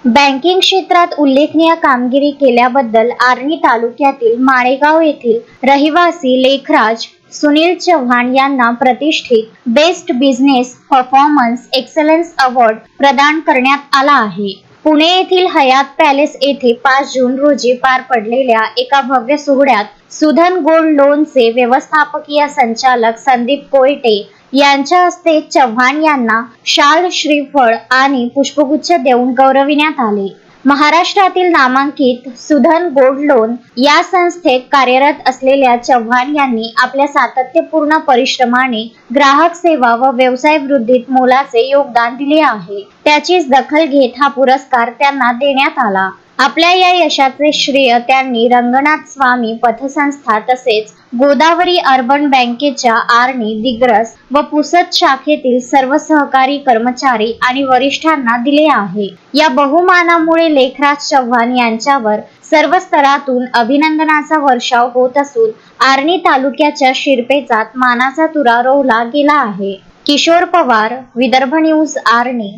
Banking क्षेत्रात उल्लेखनीय कामगिरी केल्याबद्दल आर्णी तालुक्यातील माळेगाव येथील रहिवासी लेखराज सुनील चव्हाण यांना प्रतिष्ठित best business performance excellence award प्रदान करण्यात आला आहे। पुणे येथील हयात पॅलेस येथे 5 जून रोजी पार पडलेल्या एका भव्य सोहळ्यात सुधन गोल्ड लोनचे व्यवस्थापकीय संचालक संदीप कोयटे यांच्या हस्ते चव्हाण यांना शाल, श्रीफळ आणि पुष्पगुच्छ देऊन गौरविण्यात आले। महाराष्ट्रातील नामांकित सुधन गोल्ड लोन या संस्थेत कार्यरत असलेल्या चव्हाण यांनी आपल्या सातत्यपूर्ण परिश्रमाने ग्राहक सेवा व व्यवसाय वृद्धीत मोलाचे योगदान दिले आहे। त्याचीच दखल घेत हा पुरस्कार त्यांना देण्यात आला। आपल्या या यशाचे श्रेय त्यांनी रंगनाथ स्वामी पतसंस्था तसेच गोदावरी अर्बन बँकेच्या आर्णी, दिग्रस व पुसद शाखेतील सर्व सहकारी कर्मचारी आणि वरिष्ठांना दिले आहे। या बहुमानामुळे लेखराज चव्हाण यांच्यावर सर्व स्तरातून अभिनंदनाचा वर्षाव होत असून आर्णी तालुक्याच्या शिरपेचात मानाचा तुरा रोवला गेला आहे। किशोर पवार, विदर्भ न्यूज, आर्णी।